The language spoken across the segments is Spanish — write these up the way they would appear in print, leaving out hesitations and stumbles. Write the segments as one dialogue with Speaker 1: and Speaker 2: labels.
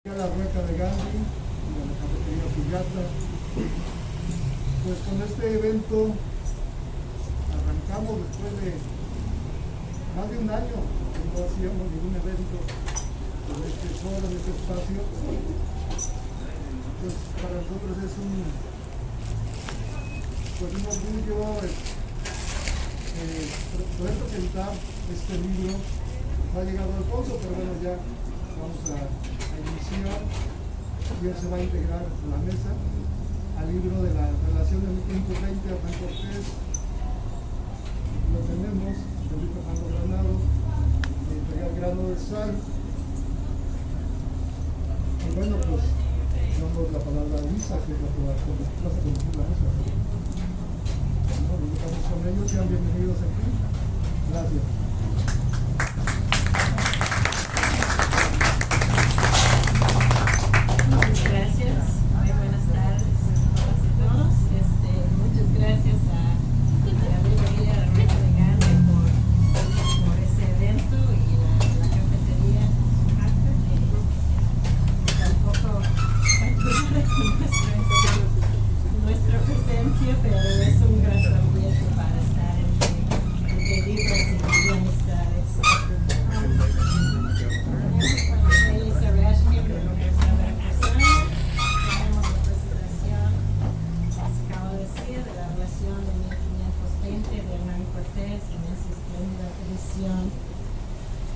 Speaker 1: La rueca de Gandhi, de la cafetería Pirata. Pues con este evento arrancamos después de más de un año que no hacíamos ningún evento en este foro, en este espacio. Pues para nosotros es un orgullo poder presentar este libro. No ha llegado Alfonso, pero bueno, ya vamos a iniciar y él se va a integrar a la mesa al libro de la relación de 1520 a Hernán Cortés. Lo tenemos, de Enrique Fernando Granado, de Imperial Grano del Sal. Y bueno, pues damos la palabra a Lisa, que es la que va a conducir la mesa. Bueno, nos estamos con ellos, sean bienvenidos aquí. Gracias.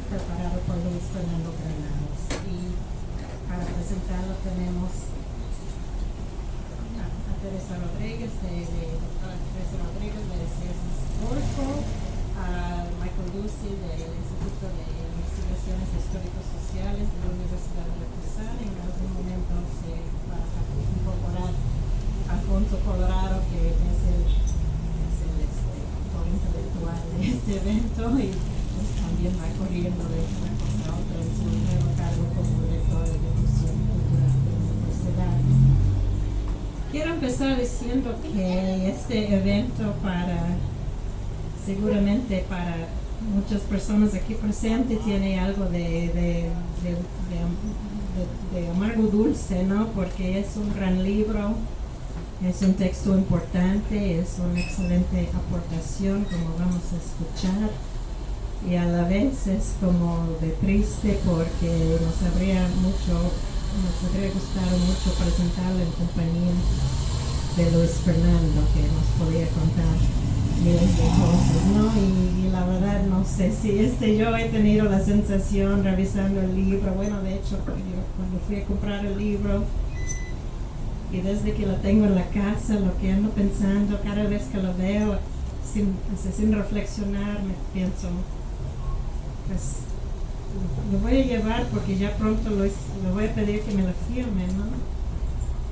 Speaker 2: Preparado por Luis Fernando Granados, y para presentarlo tenemos a Teresa Rodríguez doctora Teresa Rodríguez de Ciencias Golfo, a Michael Lucy del Instituto de Investigaciones Históricos Sociales de la Universidad de Veracruz. En algún momento se va a incorporar a Alfonso Colorado, que es el autor intelectual de este evento, y pues también va corriendo de una cosa a otra en su nuevo cargo como director de difusión cultural de la universidad. Quiero empezar diciendo que este evento seguramente para muchas personas aquí presentes tiene algo de amargo dulce, ¿no? Porque es un gran libro, es un texto importante, es una excelente aportación, como vamos a escuchar. Y a la vez es como de triste, porque nos habría gustado mucho presentarlo en compañía de Luis Fernando, que nos podía contar miles de cosas, ¿no? Y la verdad no sé si yo he tenido la sensación revisando el libro, bueno, de hecho cuando fui a comprar el libro y desde que lo tengo en la casa, lo que ando pensando cada vez que lo veo sin reflexionar, me pienso, pues lo voy a llevar porque ya pronto lo voy a pedir que me lo firme, ¿no?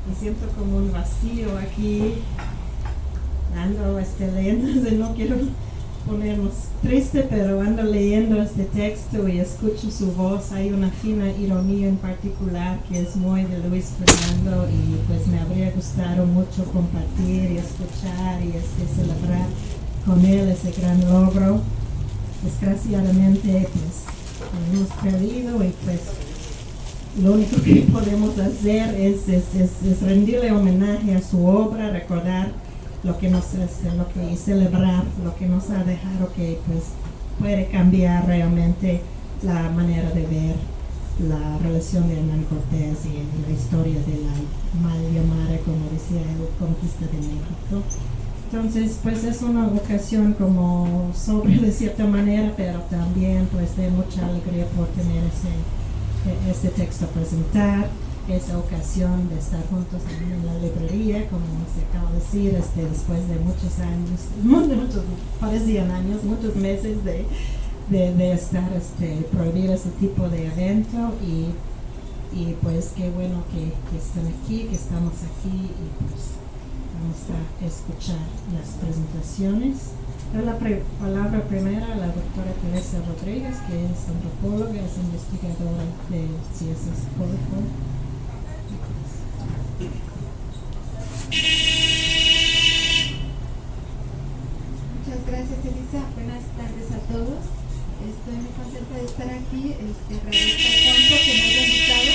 Speaker 2: Y siento como un vacío aquí, ando leyendo, no quiero ponernos triste, pero ando leyendo este texto y escucho su voz. Hay una fina ironía en particular que es muy de Luis Fernando, y pues me habría gustado mucho compartir y escuchar y celebrar con él ese gran logro. Desgraciadamente pues lo hemos perdido, y pues lo único que podemos hacer es rendirle homenaje a su obra, recordar lo que nos hace, y celebrar lo que nos ha dejado, que pues puede cambiar realmente la manera de ver la relación de Hernán Cortés y la historia de la mal llamada, como decía él, conquista de México. Entonces, pues es una ocasión como sobre de cierta manera, pero también pues de mucha alegría por tener este texto a presentar, esa ocasión de estar juntos en la librería, como se acaba de decir, después de muchos años, parecían años, muchos meses de estar, prohibir ese tipo de evento, y pues qué bueno que están aquí, que estamos aquí, y pues vamos a escuchar las presentaciones. Doy la palabra primero a la doctora Teresa Rodríguez, que es antropóloga, es investigadora de Ciencias Golfo.
Speaker 3: Muchas gracias, Elisa. Buenas tardes a todos. Estoy muy contenta de estar aquí. Agradezco a Alfonso que me haya invitado.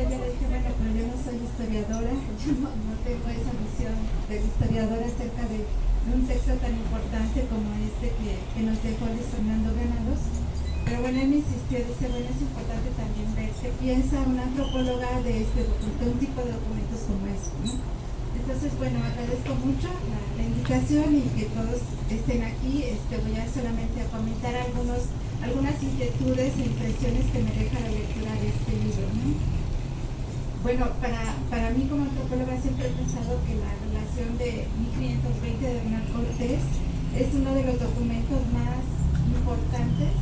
Speaker 3: yo le dije, bueno, pero yo no soy historiadora, yo no tengo esa visión de historiadora acerca de un texto tan importante como este que nos dejó Luis Fernando Granados. Pero bueno, él me insistió, dice, bueno, es importante también ver qué piensa una antropóloga de un tipo de documentos como este, ¿no? Entonces, bueno, agradezco mucho la invitación y que todos estén aquí. Voy a solamente a comentar algunas inquietudes e impresiones que me deja la lectura de este libro, ¿no? Bueno, para mí como antropóloga siempre he pensado que la relación de 1520 de Hernán Cortés es uno de los documentos más importantes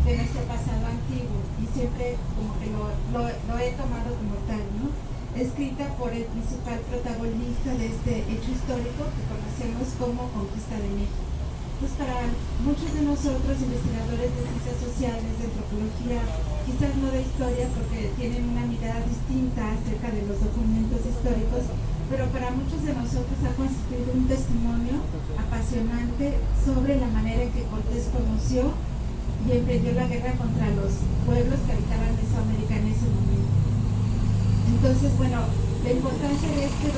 Speaker 3: de nuestro pasado antiguo y siempre como que lo he tomado como tal, ¿no? Escrita por el principal protagonista de este hecho histórico que conocemos como Conquista de México. Pues para muchos de nosotros, investigadores de ciencias sociales, de antropología, quizás no de historia porque tienen una mirada distinta acerca de los documentos históricos, pero para muchos de nosotros ha constituido un testimonio apasionante sobre la manera en que Cortés conoció y emprendió la guerra contra los pueblos que habitaban Mesoamérica en ese momento. Entonces, bueno, la importancia de estas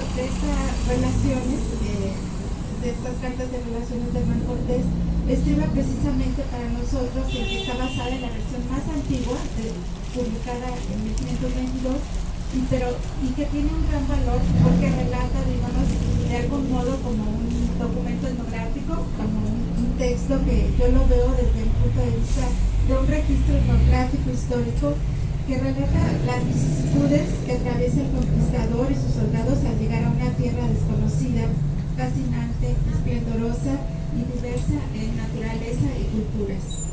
Speaker 3: relaciones, de estas cartas de relaciones de Hernán Cortés, estriba precisamente para nosotros en que está basada en la versión más antigua, publicada en 1522, y que tiene un gran valor porque relata, digamos, de algún modo como un documento etnográfico, como un texto que yo lo veo desde el punto de vista de un registro etnográfico histórico que relata las vicisitudes que atraviesa el conquistador y sus soldados al llegar a una tierra desconocida, fascinante, esplendorosa y diversa en naturaleza y culturas.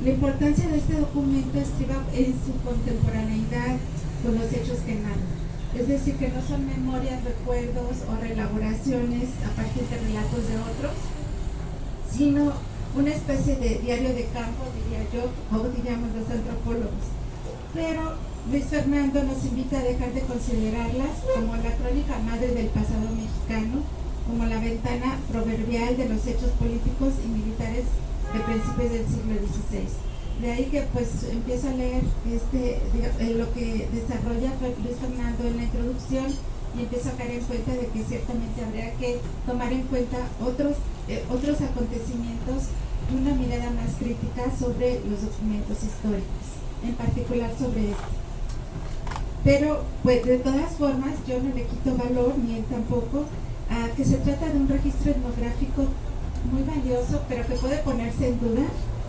Speaker 3: La importancia de este documento estriba en su contemporaneidad con los hechos que narran. Es decir, que no son memorias, recuerdos o reelaboraciones a partir de relatos de otros, sino una especie de diario de campo, diría yo, o diríamos los antropólogos. Pero Luis Fernando nos invita a dejar de considerarlas como la crónica madre del pasado mexicano, como la ventana proverbial de los hechos políticos y militares de principios del siglo XVI. De ahí que pues empiezo a leer lo que desarrolla Luis Fernando en la introducción y empiezo a caer en cuenta de que ciertamente habría que tomar en cuenta otros acontecimientos y una mirada más crítica sobre los documentos históricos, en particular sobre este. Pero pues de todas formas yo no le quito valor, ni él tampoco, a que se trata de un registro etnográfico muy valioso, pero que puede ponerse en duda,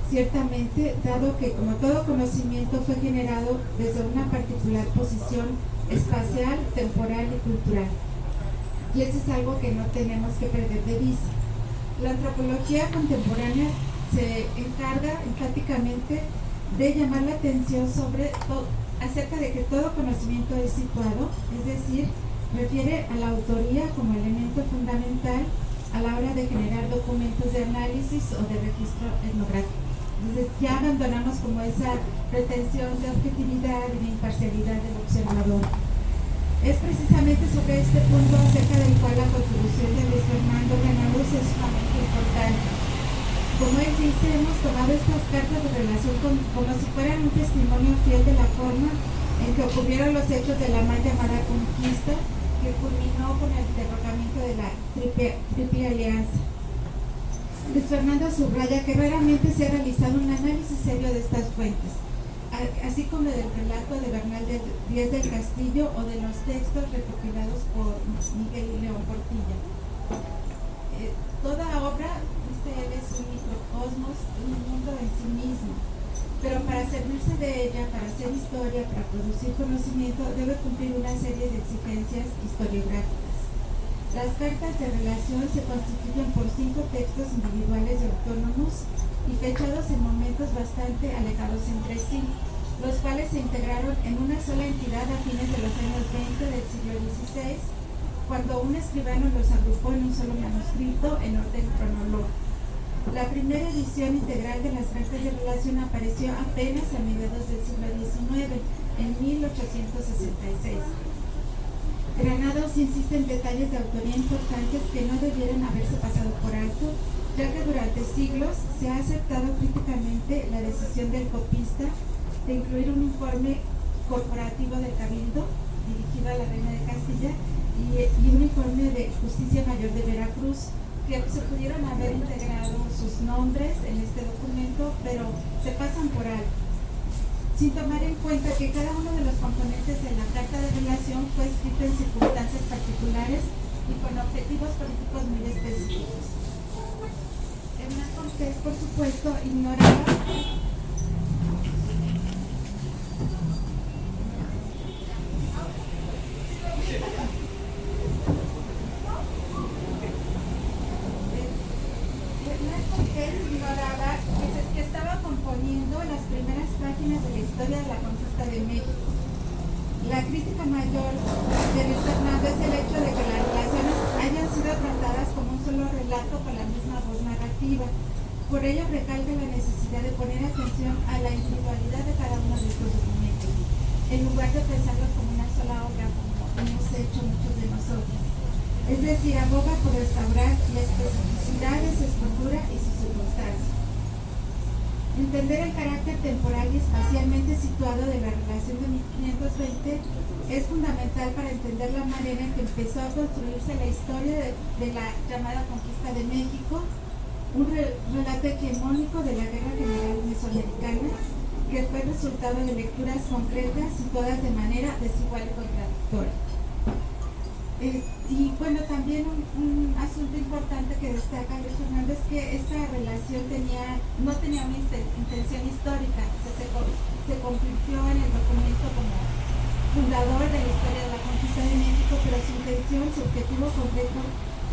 Speaker 3: ciertamente, dado que como todo conocimiento fue generado desde una particular posición espacial, temporal y cultural. Y eso es algo que no tenemos que perder de vista. La antropología contemporánea se encarga enfáticamente de llamar la atención acerca de que todo conocimiento es situado, es decir, refiere a la autoría como elemento fundamental a la hora de generar documentos de análisis o de registro etnográfico. Entonces ya abandonamos como esa pretensión de objetividad y de imparcialidad del observador. Es precisamente sobre este punto acerca del cual la contribución de Luis Fernando Granados es sumamente importante. Como él dice, hemos tomado estas cartas de relación como si fueran un testimonio fiel de la forma en que ocurrieron los hechos de la mal llamada conquista, que culminó con el derrocamiento de la Triple Alianza. Luis Fernando subraya que raramente se ha realizado un análisis serio de estas fuentes, así como del relato de Bernal Díez del Castillo o de los textos recopilados por Miguel León Portilla. Toda obra, dice él, es un microcosmos, un mundo en sí mismo, pero para servirse de ella, para hacer historia, para producir conocimiento, debe cumplir una serie de exigencias historiográficas. Las cartas de relación se constituyen por 5 textos individuales y autónomos y fechados en momentos bastante alejados entre sí, los cuales se integraron en una sola entidad a fines de los años 20 del siglo XVI, cuando un escribano los agrupó en un solo manuscrito en orden cronológico. La primera edición integral de las cartas de relación apareció apenas a mediados del siglo XIX, en 1866. Granados insiste en detalles de autoría importantes que no debieran haberse pasado por alto, ya que durante siglos se ha aceptado críticamente la decisión del copista de incluir un informe corporativo del Cabildo, dirigido a la Reina de Castilla, y un informe de Justicia Mayor de Veracruz, que se pudieron haber integrado sus nombres en este documento, pero se pasan por alto, sin tomar en cuenta que cada uno de los componentes de la Carta de Relación fue escrito en circunstancias particulares y con objetivos políticos muy específicos. Hernán Cortés, por supuesto, ignoraba que estaba componiendo las primeras páginas de la historia de la conquista de México. La crítica mayor de Luis Fernando es el hecho de que las relaciones hayan sido tratadas como un solo relato con la misma voz narrativa. Por ello recalca la necesidad de poner atención a la individualidad de cada uno de estos documentos, en lugar de pensarlos como una sola obra, como hemos hecho muchos de nosotros. Es decir, aboga por restaurar la especificidad de su estructura y sus circunstancias. Entender el carácter temporal y espacialmente situado de la relación de 1520 es fundamental para entender la manera en que empezó a construirse la historia de la llamada conquista de México, un relato hegemónico de la Guerra General Mesoamericana, que fue resultado de lecturas concretas y todas de manera desigual y contradictoria. Y bueno, también un asunto importante que destaca Luis Fernando es que esta relación no tenía una intención histórica, se convirtió en el documento como fundador de la historia de la conquista de México, pero su intención, su objetivo concreto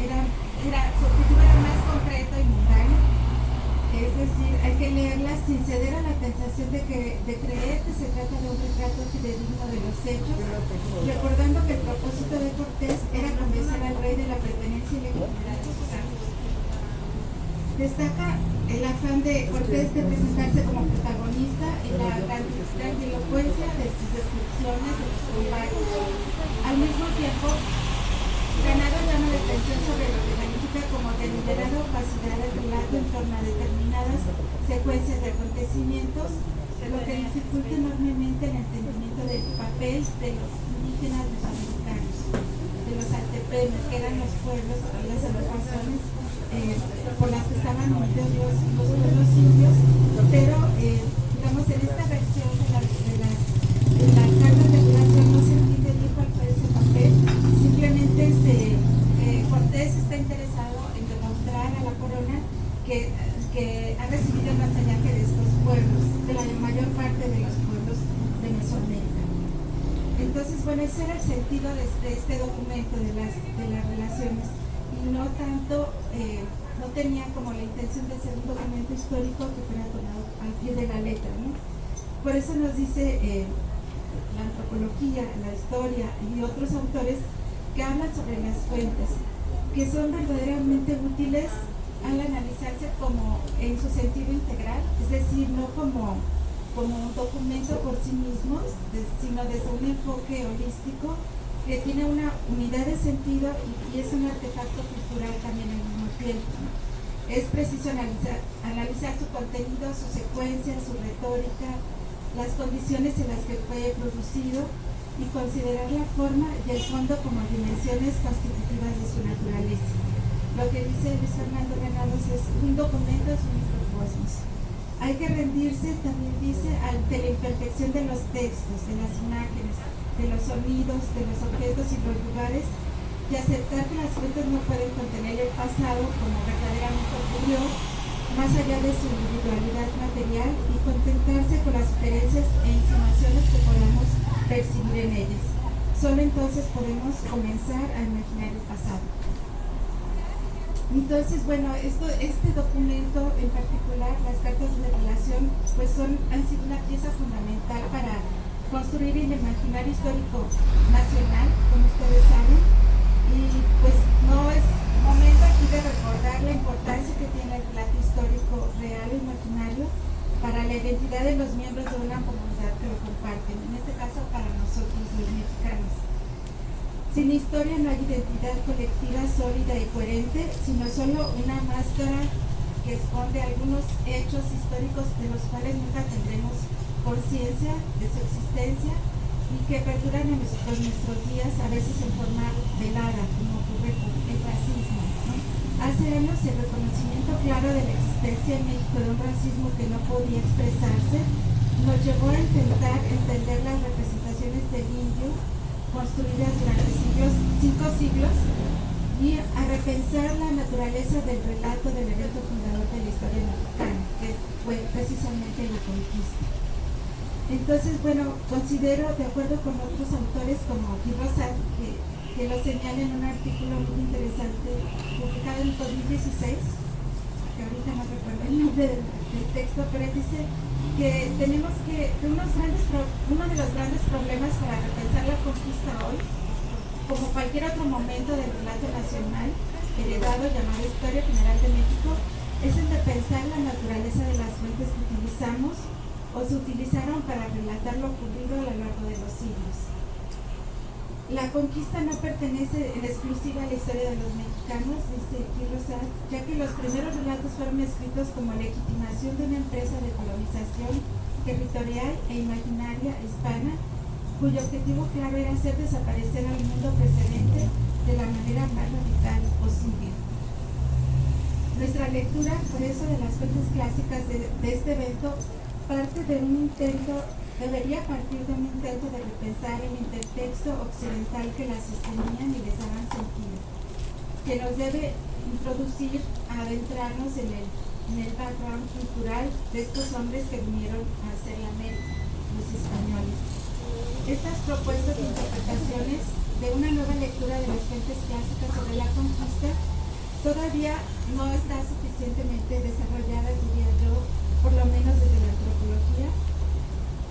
Speaker 3: era más concreto y mundano. Es decir, hay que leerla sin ceder a la tentación de creer que se trata de un retrato fidedigno de los hechos, recordando que el propósito de Cortés era convencer al rey de la pertenencia y legitimidad de sus actos. Destaca el afán de Cortés de presentarse como protagonista y la grandilocuencia de sus descripciones de los combates. Al mismo tiempo, ganado llama la atención sobre lo que califica como deliberada opacidad del relato en torno a determinadas secuencias de acontecimientos, lo que dificulta enormemente el entendimiento del papel de los indígenas mesoamericanos, de los altepemes, que eran los pueblos, las agrupaciones por las que estaban unidos los pueblos indios, pero digamos en esta versión de las cartas de relación no se entiende bien cuál fue ese papel. Simplemente Cortés está interesado en demostrar a la corona que ha recibido el vasallaje de estos pueblos, de la mayor parte de los pueblos de Mesoamérica. Entonces, bueno, ese era el sentido de este documento, de las relaciones, y no tanto, no tenía como la intención de ser un documento histórico que fuera tomado al pie de la letra, ¿no? Por eso nos dice la antropología, la historia y otros autores que hablan sobre las fuentes, que son verdaderamente útiles al analizarse como en su sentido integral, es decir, no como un documento por sí mismos, sino desde un enfoque holístico que tiene una unidad de sentido y es un artefacto cultural también al mismo tiempo. Es preciso analizar su contenido, su secuencia, su retórica, las condiciones en las que fue producido y considerar la forma y el fondo como dimensiones constitutivas de su naturaleza. Lo que dice Luis Fernando Granados es un documento, es un microcosmos. Hay que rendirse, también dice, ante la imperfección de los textos, de las imágenes, de los sonidos, de los objetos y los lugares, y aceptar que las fuentes no pueden contener el pasado como verdaderamente ocurrió, más allá de su individualidad material, y contentarse con las sugerencias e insinuaciones que podamos percibir en ellas. Solo entonces podemos comenzar a imaginar el pasado. Entonces, bueno, este documento en particular, las cartas de relación, pues han sido una pieza fundamental para construir el imaginario histórico nacional, como ustedes saben, y pues no es momento aquí de recordar la importancia que tiene el relato histórico real e imaginario para la identidad de los miembros de una comunidad que lo comparten, en este caso para nosotros los mexicanos. Sin historia no hay identidad colectiva sólida y coherente, sino solo una máscara que esconde algunos hechos históricos de los cuales nunca tendremos conciencia de su existencia y que perduran en nuestros días, a veces en forma velada, como ocurre con el racismo, ¿no? Hace años el reconocimiento claro de la existencia en México de un racismo que no podía expresarse nos llevó a intentar entender las representaciones del indio construidas durante 5 siglos y a repensar la naturaleza del relato del evento fundador de la historia mexicana, que fue precisamente la conquista. Entonces, bueno, considero, de acuerdo con otros autores como Guy Rosat, que lo señala en un artículo muy interesante publicado en 2016, que ahorita no recuerdo el nombre del texto, pero dice que tenemos que, uno de los grandes problemas para repensar la conquista hoy, como cualquier otro momento del relato nacional heredado llamado Historia General de México, es el de pensar la naturaleza de las fuentes que utilizamos o se utilizaron para relatar lo ocurrido a lo largo de los siglos. La conquista no pertenece en exclusiva a la historia de los mexicanos, dice Guy Rosat, ya que los primeros relatos fueron escritos como legitimación de una empresa de colonización territorial e imaginaria hispana, cuyo objetivo claro era hacer desaparecer al mundo precedente de la manera más radical posible. Nuestra lectura, por eso, de las fuentes clásicas de este evento debería partir de un intento de repensar el intertexto occidental que las sostenían y les daban sentido, que nos debe introducir a adentrarnos en el background cultural de estos hombres que vinieron a hacer la América, los españoles. Estas propuestas de interpretaciones de una nueva lectura de las fuentes clásicas sobre la conquista todavía no está suficientemente desarrollada, diría yo, por lo menos desde la antropología,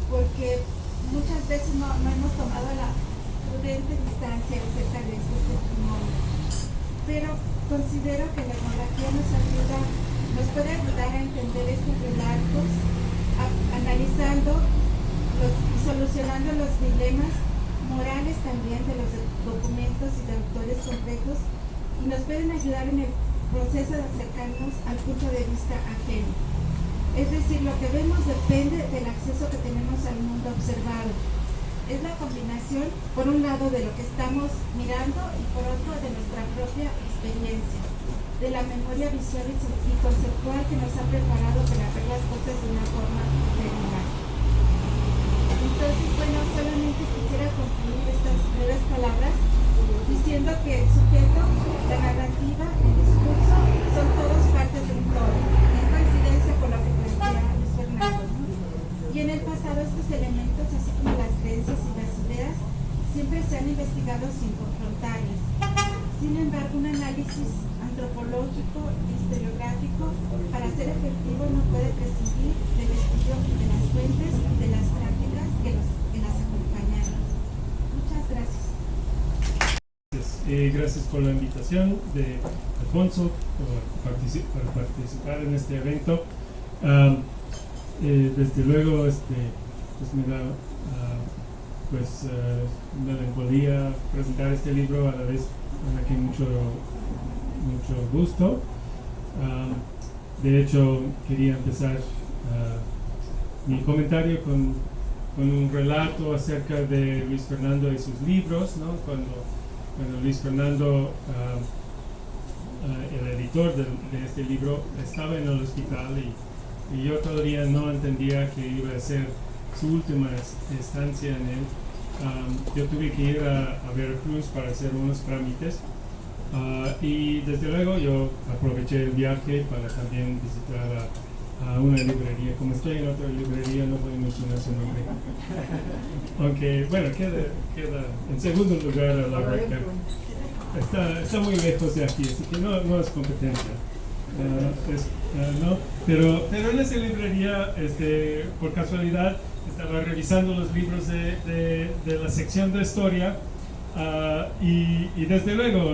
Speaker 3: porque muchas veces no hemos tomado la prudente distancia acerca de estos testimonios. Pero considero que la etnografía nos puede ayudar a entender estos relatos, analizando y solucionando los dilemas morales también de los documentos y de autores complejos, y nos pueden ayudar en el proceso de acercarnos al punto de vista ajeno. Es decir, lo que vemos depende del acceso que tenemos al mundo observado. Es la combinación, por un lado, de lo que estamos mirando y por otro, de nuestra propia experiencia, de la memoria visual y conceptual que nos ha preparado para ver las cosas de una forma regular. Entonces, bueno, solamente quisiera concluir estas breves palabras diciendo que el sujeto, la narrativa, el discurso, son todos partes de un todo, en coincidencia con lo que plantea Luis Fernando, ¿no? Y en el pasado estos elementos, así como las creencias y las ideas, siempre se han investigado sin confrontarlas. Sin embargo, un análisis antropológico, historiográfico, para ser efectivo no puede prescindir del estudio de las fuentes y de las prácticas que las acompañaron. Muchas gracias.
Speaker 4: Gracias por la invitación de Alfonso por participar en este evento. Desde luego, pues me da melancolía presentar este libro, a la vez aquí mucho gusto. De hecho, quería empezar mi comentario con un relato acerca de Luis Fernando y sus libros, ¿no? Cuando Luis Fernando, el editor de este libro, estaba en el hospital y yo todavía no entendía que iba a ser su última estancia en él. Yo tuve que ir a Veracruz para hacer unos trámites y desde luego yo aproveché el viaje para también visitar a una librería. Como estoy en otra librería, no voy a mencionar su nombre. Aunque, bueno, queda en segundo lugar a la Reca. Está muy lejos de aquí, así que no es competencia. No, pero en esa librería, por casualidad, estaba revisando los libros de la sección de historia. Y desde luego,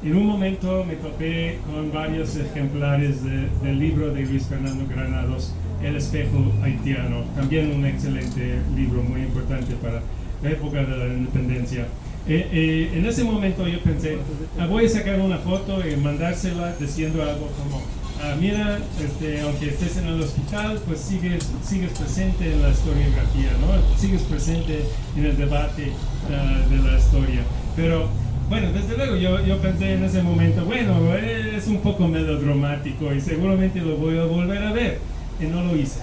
Speaker 4: en un momento me topé con varios ejemplares del libro de Luis Fernando Granados, El espejo haitiano, también un excelente libro, muy importante para la época de la independencia. En ese momento yo pensé, voy a sacar una foto y mandársela diciendo algo como, mira, aunque estés en el hospital, pues sigues presente en la historiografía, ¿no? Sigues presente en el debate de la historia. Pero, bueno, desde luego yo pensé en ese momento, bueno, es un poco melodramático y seguramente lo voy a volver a ver. Y no lo hice.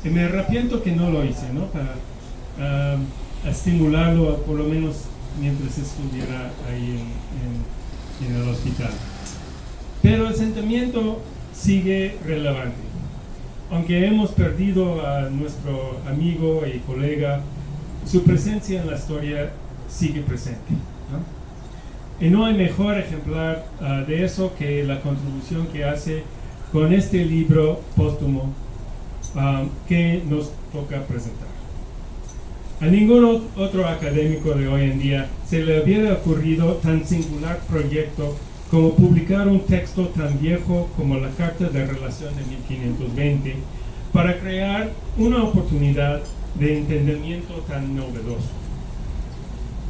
Speaker 4: Y me arrepiento que no lo hice, ¿no? Para estimularlo, por lo menos mientras estuviera ahí en el hospital. Pero el sentimiento sigue relevante. Aunque hemos perdido a nuestro amigo y colega, su presencia en la historia sigue presente, ¿no? Y no hay mejor ejemplar de eso que la contribución que hace con este libro póstumo que nos toca presentar. A ningún otro académico de hoy en día se le hubiera ocurrido tan singular proyecto como publicar un texto tan viejo como la Carta de Relación de 1520 para crear una oportunidad de entendimiento tan novedoso.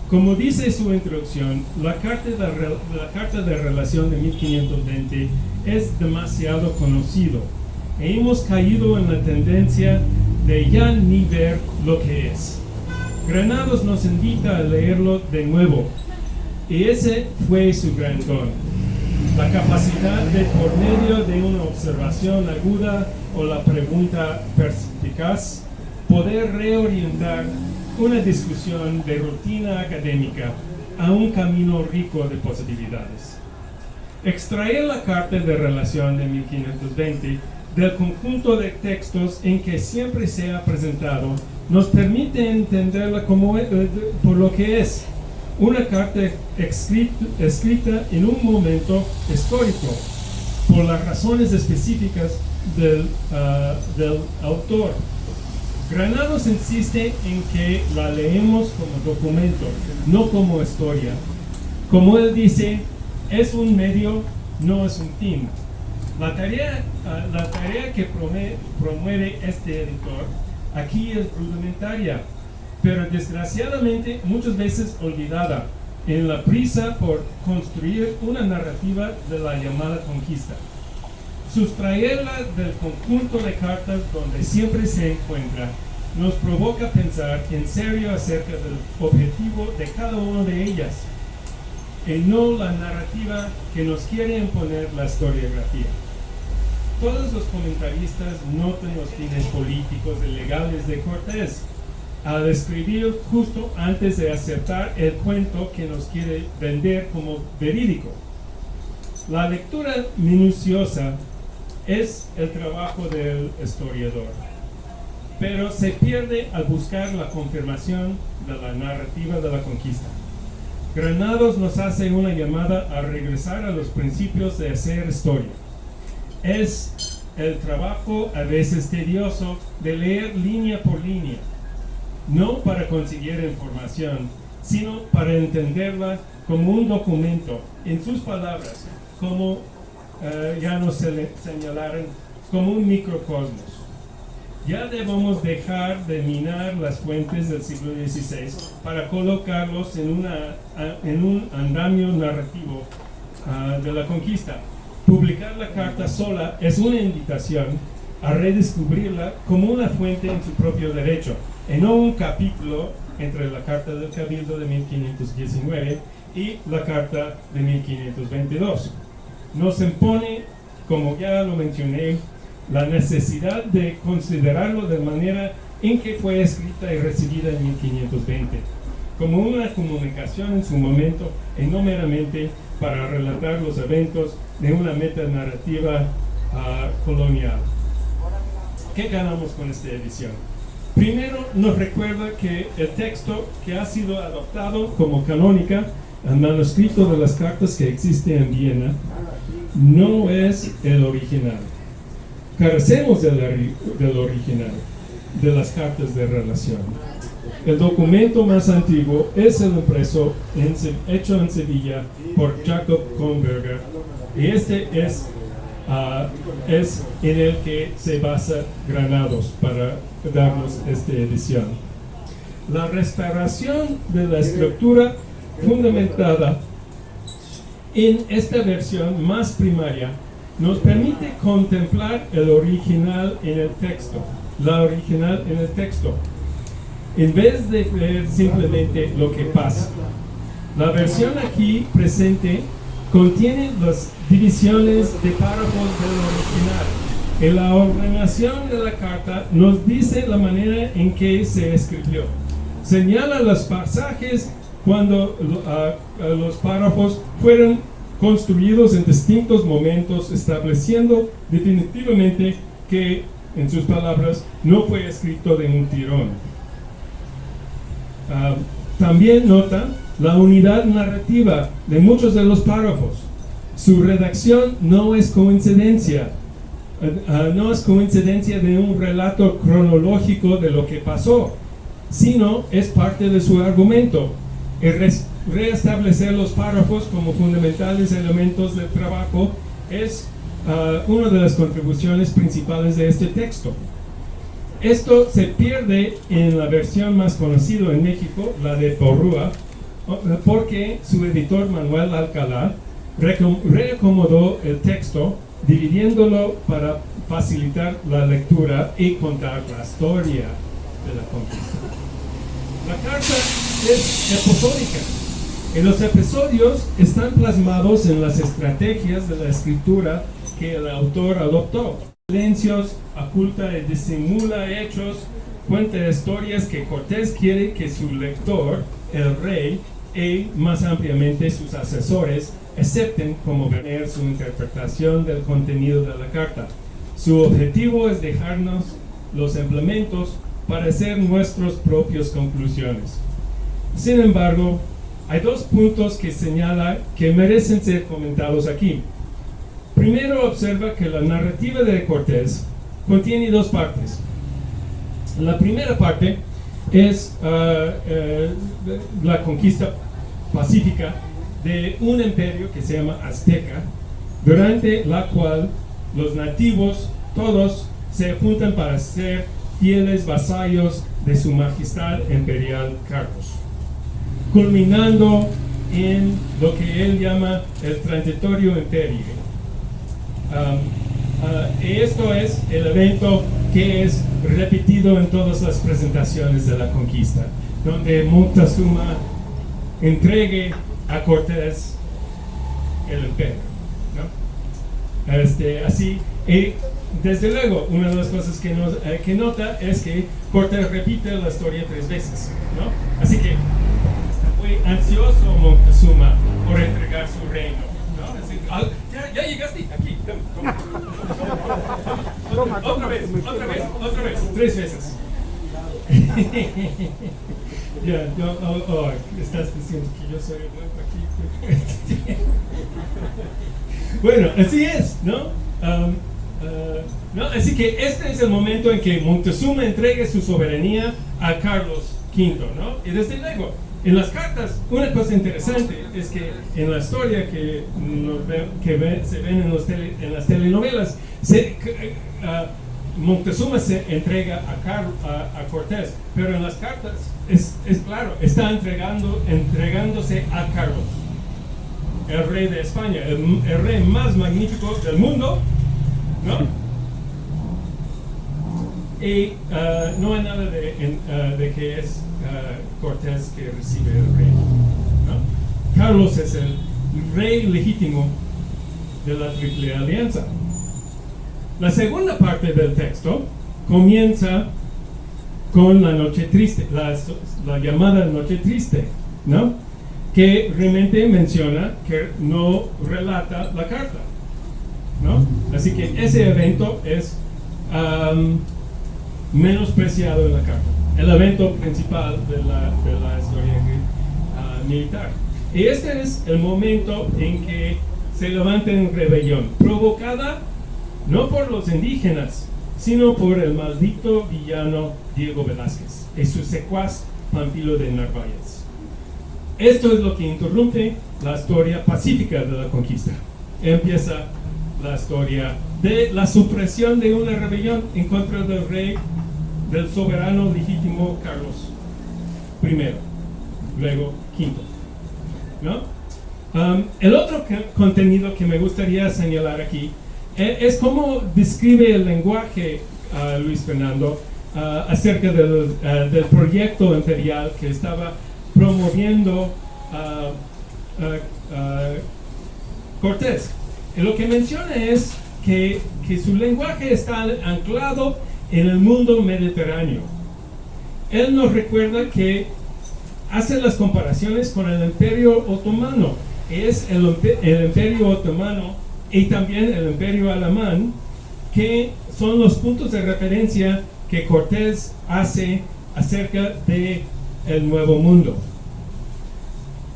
Speaker 4: Como dice su introducción, la Carta de Relación de 1520 es demasiado conocido e hemos caído en la tendencia de ya ni ver lo que es. Granados nos invita a leerlo de nuevo, y ese fue su gran don, la capacidad de, por medio de una observación aguda o la pregunta perspicaz, poder reorientar una discusión de rutina académica a un camino rico de posibilidades. Extraer la Carta de Relación de 1520 del conjunto de textos en que siempre se ha presentado nos permite entenderla por lo que es, una carta escrita en un momento histórico, por las razones específicas del autor. Granados insiste en que la leemos como documento, no como historia. Como él dice, es un medio, no es un fin. La tarea que promueve este editor aquí es rudimentaria, pero desgraciadamente muchas veces olvidada en la prisa por construir una narrativa de la llamada conquista. Sustraerla del conjunto de cartas donde siempre se encuentra nos provoca pensar en serio acerca del objetivo de cada una de ellas, y no la narrativa que nos quiere imponer la historiografía. Todos los comentaristas notan los fines políticos y legales de Cortés al escribir justo antes de aceptar el cuento que nos quiere vender como verídico. La lectura minuciosa es el trabajo del historiador, pero se pierde al buscar la confirmación de la narrativa de la conquista. Granados nos hace una llamada a regresar a los principios de hacer historia. Es el trabajo, a veces tedioso, de leer línea por línea, no para conseguir información, sino para entenderla como un documento, en sus palabras, como ya nos señalaron, como un microcosmos. Ya debemos dejar de minar las fuentes del siglo XVI para colocarlos en un andamio narrativo de la conquista. Publicar la carta sola es una invitación a redescubrirla como una fuente en su propio derecho, y no un capítulo entre la Carta del Cabildo de 1519 y la Carta de 1522. Nos impone, como ya lo mencioné, la necesidad de considerarlo de manera en que fue escrita y recibida en 1520, como una comunicación en su momento y no meramente para relatar los eventos de una metanarrativa colonial. ¿Qué ganamos con esta edición? Primero, nos recuerda que el texto que ha sido adoptado como canónica, el manuscrito de las cartas que existe en Viena, no es el original. Carecemos del original, de las cartas de relación. El documento más antiguo es el impreso hecho en Sevilla por Jacob Kronberger, y este es en el que se basa Granados para darnos esta edición. La restauración de la estructura fundamentada en esta versión más primaria nos permite contemplar el original en el texto, la original en el texto, en vez de ver simplemente lo que pasa. La versión aquí presente contiene las divisiones de párrafos del original. En la ordenación de la carta nos dice la manera en que se escribió. Señala los pasajes cuando los párrafos fueron construidos en distintos momentos, estableciendo definitivamente que, en sus palabras, no fue escrito de un tirón. También nota la unidad narrativa de muchos de los párrafos. Su redacción no es coincidencia. No es coincidencia de un relato cronológico de lo que pasó, sino es parte de su argumento. El reestablecer los párrafos como fundamentales elementos del trabajo es una de las contribuciones principales de este texto. Esto se pierde en la versión más conocida en México, la de Porrúa, porque su editor Manuel Alcalá reacomodó el texto, dividiéndolo para facilitar la lectura y contar la historia de la conquista. La carta es episódica. En los episodios están plasmados en las estrategias de la escritura que el autor adoptó. Silencios, oculta y disimula hechos, cuenta historias que Cortés quiere que su lector, el rey, y más ampliamente sus asesores, acepten como ver su interpretación del contenido de la carta. Su objetivo es dejarnos los implementos para hacer nuestras propias conclusiones. Sin embargo, hay dos puntos que señala que merecen ser comentados aquí. Primero, observa que la narrativa de Cortés contiene dos partes. La primera parte es la conquista pacífica de un imperio que se llama Azteca, durante la cual los nativos todos se juntan para ser fieles vasallos de su majestad imperial Carlos, culminando en lo que él llama el transitorio imperio. Esto es el evento que es repetido en todas las presentaciones de la conquista, donde Moctezuma entregue a Cortés el imperio, ¿no? Así, y desde luego, una de las cosas que nota es que Cortés repite la historia 3 veces, ¿no? Así que está muy ansioso Moctezuma por entregar su reino, ¿no? Así, ya llegaste aquí. Otra vez, 3 veces. Ya, estás diciendo que yo soy el nuevo aquí. Bueno, así es, ¿no? ¿No? Así que este es el momento en que Moctezuma entrega su soberanía a Carlos V, ¿no? Y desde luego, en las cartas, una cosa interesante es que en la historia que se ven en las telenovelas, Moctezuma se entrega a Cortés, pero en las cartas es claro, está entregándose a Carlos, el rey de España, el rey más magnífico del mundo, ¿no? Y no hay nada de que es Cortés que recibe el reino, ¿no? Carlos es el rey legítimo de la Triple Alianza. La segunda parte del texto comienza con la noche triste, la llamada noche triste, ¿no? Que realmente menciona que no relata la carta, ¿no? Así que ese evento es menospreciado en la carta, el evento principal de la historia militar. Y este es el momento en que se levanta en rebelión, provocada no por los indígenas, sino por el maldito villano Diego Velázquez y su secuaz Pánfilo de Narváez. Esto es lo que interrumpe la historia pacífica de la conquista. Empieza la historia de la supresión de una rebelión en contra del rey, del soberano legítimo Carlos I, luego V, ¿no? El otro contenido que me gustaría señalar aquí es como describe el lenguaje Luis Fernando acerca del proyecto imperial que estaba promoviendo Cortés. Y lo que menciona es que su lenguaje está anclado en el mundo mediterráneo. Él nos recuerda que hace las comparaciones con el Imperio Otomano. Es el Imperio Otomano y también el Imperio Alemán que son los puntos de referencia que Cortés hace acerca de el Nuevo Mundo.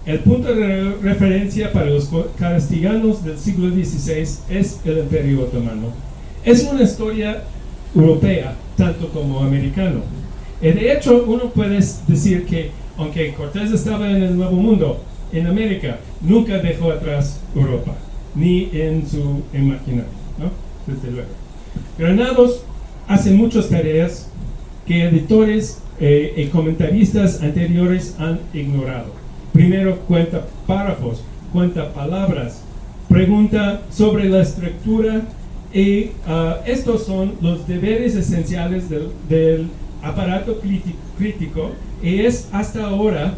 Speaker 4: El punto de referencia para los castellanos del siglo XVI es el Imperio Otomano. Es una historia europea, tanto como americano. Y de hecho, uno puede decir que, aunque Cortés estaba en el Nuevo Mundo, en América, nunca dejó atrás Europa, ni en su imaginario, ¿no? Desde luego. Granados hace muchas tareas que editores y comentaristas anteriores han ignorado. Primero cuenta párrafos, cuenta palabras, pregunta sobre la estructura y estos son los deberes esenciales del aparato crítico y es hasta ahora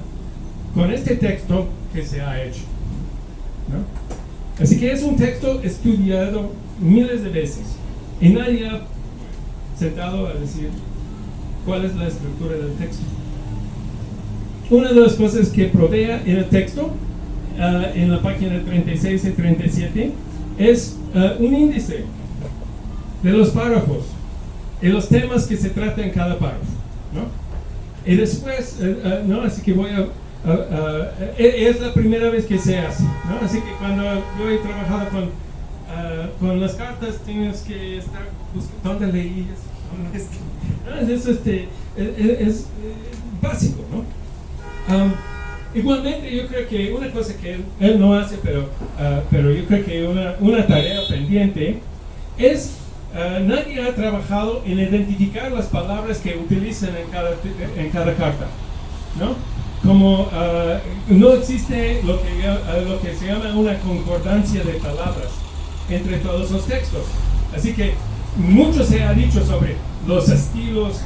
Speaker 4: con este texto que se ha hecho, ¿no? Así que es un texto estudiado miles de veces y nadie ha sentado a decir cuál es la estructura del texto. Una de las cosas que provee en el texto, en la página 36 y 37, es un índice de los párrafos y los temas que se tratan en cada párrafo, ¿no? Y después, ¿no? Así que voy a... es la primera vez que se hace, ¿no? Así que cuando yo he trabajado con las cartas, tienes que estar buscando dónde leí eso. Es básico, ¿no? Igualmente yo creo que una cosa que él no hace, pero yo creo que una tarea pendiente es nadie ha trabajado en identificar las palabras que utilizan en cada carta, ¿no? Como no existe lo que se llama una concordancia de palabras entre todos los textos, así que mucho se ha dicho sobre los estilos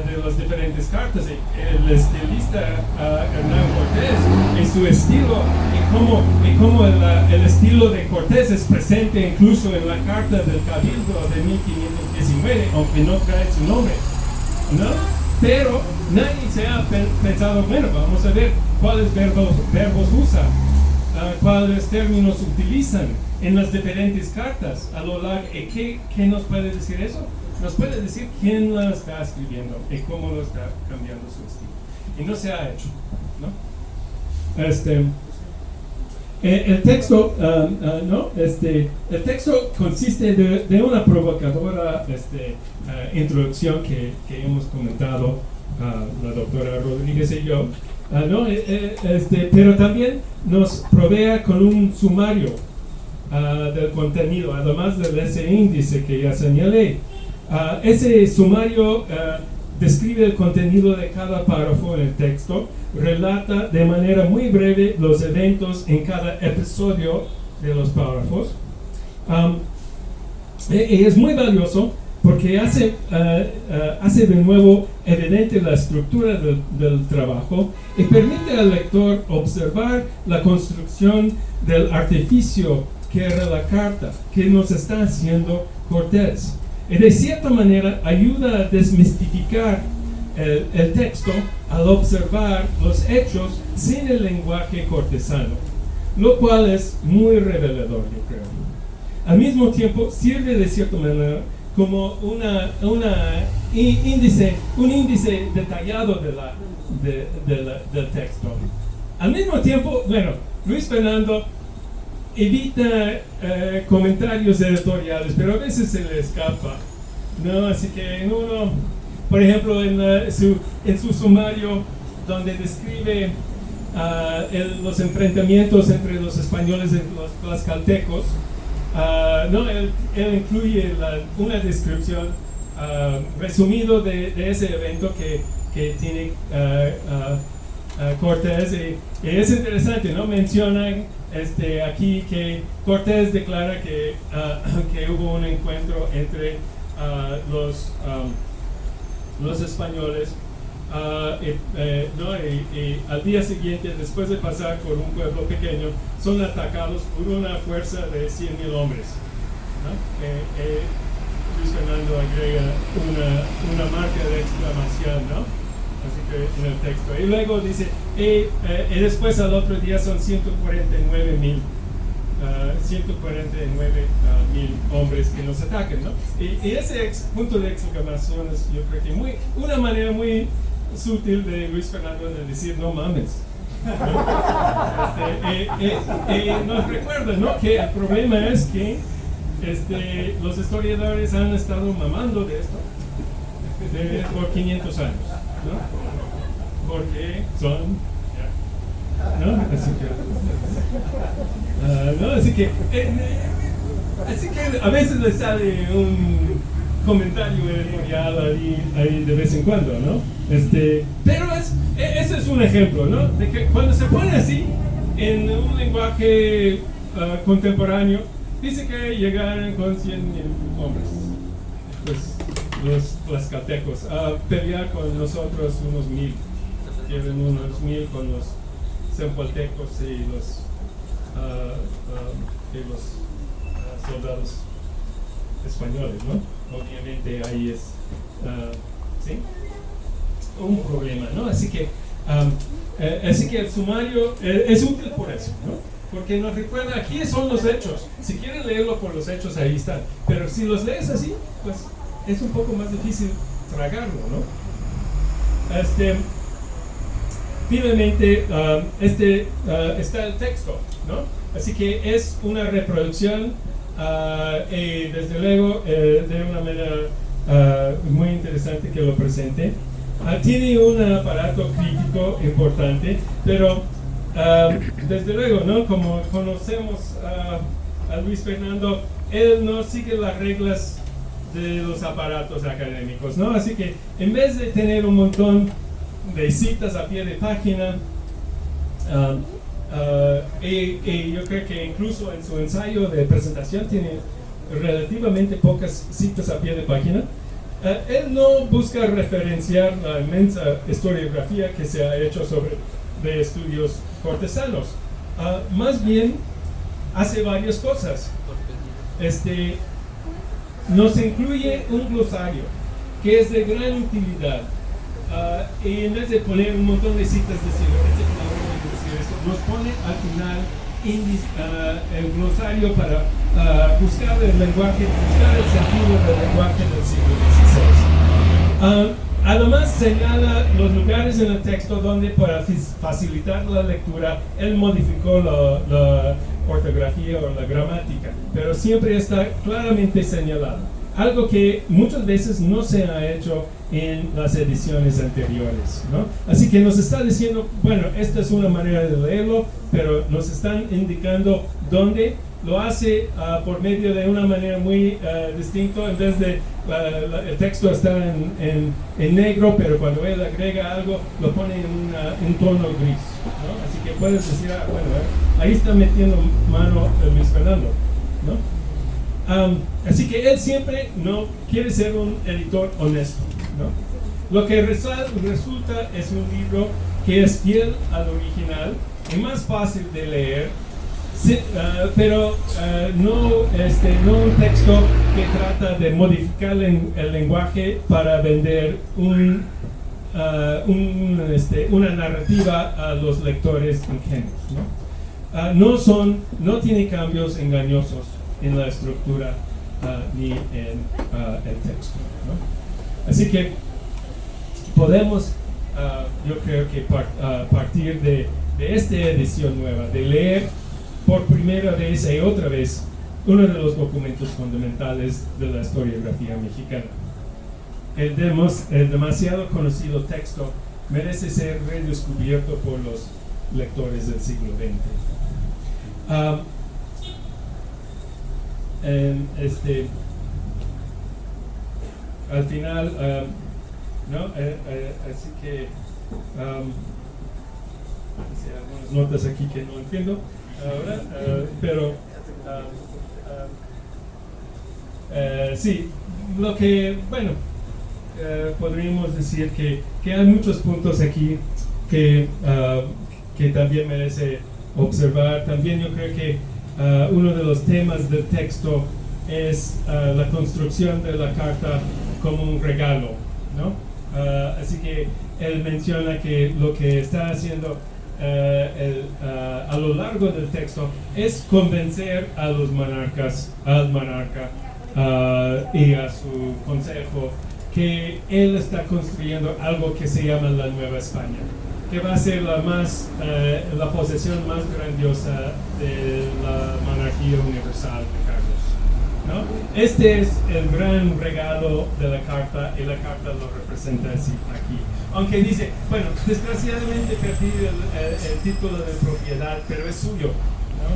Speaker 4: de las diferentes cartas. El estilista Hernán Cortés y su estilo y cómo el estilo de Cortés es presente incluso en la carta del Cabildo de 1519, aunque no trae su nombre, ¿no? Pero nadie se ha pensado, bueno, vamos a ver cuáles verbos usa, cuáles términos utilizan en las diferentes cartas a lo largo. ¿Qué nos puede decir eso? Nos puede decir quién la está escribiendo y cómo lo está cambiando su estilo. Y no se ha hecho, ¿no? El texto, ¿no? El texto consiste de una provocadora introducción que hemos comentado la doctora Rodríguez y yo, ¿no? Pero también nos provee con un sumario del contenido, además de ese índice que ya señalé. Ese sumario describe el contenido de cada párrafo en el texto, relata de manera muy breve los eventos en cada episodio de los párrafos. Y es muy valioso porque hace de nuevo evidente la estructura del trabajo y permite al lector observar la construcción del artificio que era la carta que nos está haciendo Cortés. Y de cierta manera ayuda a desmistificar el texto al observar los hechos sin el lenguaje cortesano, lo cual es muy revelador, yo creo. Al mismo tiempo sirve de cierta manera como un índice detallado del texto. Al mismo tiempo, bueno, Luis Fernando evita comentarios editoriales, pero a veces se le escapa, ¿no? Así que en uno, por ejemplo, en su sumario, donde describe los enfrentamientos entre los españoles y los tlaxcaltecos, no, él incluye una descripción resumido de ese evento que tiene Cortés, y es interesante, ¿no? Mencionan aquí que Cortés declara que hubo un encuentro entre los españoles, ¿no? Y al día siguiente, después de pasar por un pueblo pequeño, son atacados por una fuerza de 100,000 hombres, ¿no? Luis Fernando agrega una marca de exclamación, ¿no? Así que en el texto. Y luego dice, y después al otro día son 149,000 hombres que nos ataquen, ¿no? Y ese punto de exclamación es, yo creo que una manera muy sutil de Luis Fernando de decir, no mames. Nos recuerda, ¿no? Que el problema es que los historiadores han estado mamando de esto por 500 años, ¿no? Porque son, ¿no? Así que a veces le sale un comentario editorial ahí de vez en cuando, ¿no? Pero ese es un ejemplo, ¿no? De que cuando se pone así en un lenguaje contemporáneo, dice que llegaron con 100,000 hombres, pues los tlaxcaltecos, a pelear con nosotros unos 1,000, lleven unos 1,000 con los cempaltecos y los soldados españoles, ¿no? Obviamente ahí es ¿sí? un problema, ¿no? Así que el sumario es útil por eso, ¿no? Porque nos recuerda, aquí son los hechos. Si quieren leerlo por los hechos, ahí están. Pero si los lees así, pues es un poco más difícil tragarlo, ¿no? Finalmente, está el texto, ¿no? Así que es una reproducción y desde luego de una manera muy interesante que lo presente. Tiene un aparato crítico importante, pero desde luego, ¿no? Como conocemos a Luis Fernando, él no sigue las reglas de los aparatos académicos, ¿no? Así que en vez de tener un montón de citas a pie de página, y yo creo que incluso en su ensayo de presentación tiene relativamente pocas citas a pie de página, él no busca referenciar la inmensa historiografía que se ha hecho de estudios cortesanos. Más bien hace varias cosas. Nos incluye un glosario que es de gran utilidad, y en vez de poner un montón de citas, nos pone al final el glosario para buscar el lenguaje, buscar el sentido del lenguaje del siglo XVI. Además señala los lugares en el texto donde, para facilitar la lectura, él modificó la ortografía o la gramática, pero siempre está claramente señalado, algo que muchas veces no se ha hecho en las ediciones anteriores, ¿no? Así que nos está diciendo, bueno, esta es una manera de leerlo, pero nos están indicando dónde. Lo hace por medio de una manera muy distinta. En vez de el texto está en negro, pero cuando él agrega algo lo pone en un tono gris, ¿no? Así que puedes decir, bueno, ahí está metiendo mano Luis Fernando, ¿no? Así que él siempre no quiere ser un editor honesto, ¿no? Lo que resulta es un libro que es fiel al original y más fácil de leer. Sí, pero no un texto que trata de modificar el lenguaje para vender una narrativa a los lectores ingenuos, ¿no? No tiene cambios engañosos en la estructura ni en el texto, ¿no? Así que podemos, yo creo que partir de esta edición nueva, de leer por primera vez y otra vez uno de los documentos fundamentales de la historiografía mexicana. El demasiado conocido texto merece ser redescubierto por los lectores del siglo XX. Al final, ¿no? Así que hice algunas notas aquí que no entiendo ahora, pero sí, lo que, bueno, podríamos decir que hay muchos puntos aquí que también merece observar. También yo creo que uno de los temas del texto es la construcción de la carta como un regalo, ¿no? Así que él menciona que lo que está haciendo a lo largo del texto es convencer a los monarcas, al monarca y a su consejo, que él está construyendo algo que se llama la Nueva España, que va a ser la posesión más grandiosa de la monarquía universal de Carlos, ¿no? Este es el gran regalo de la carta, y la carta lo representa así aquí. Aunque dice, bueno, desgraciadamente perdí el título de propiedad, pero es suyo, ¿no?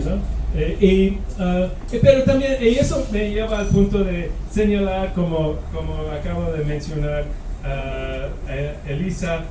Speaker 4: ¿no? Pero también, y eso me lleva al punto de señalar, como acabo de mencionar, Elisa,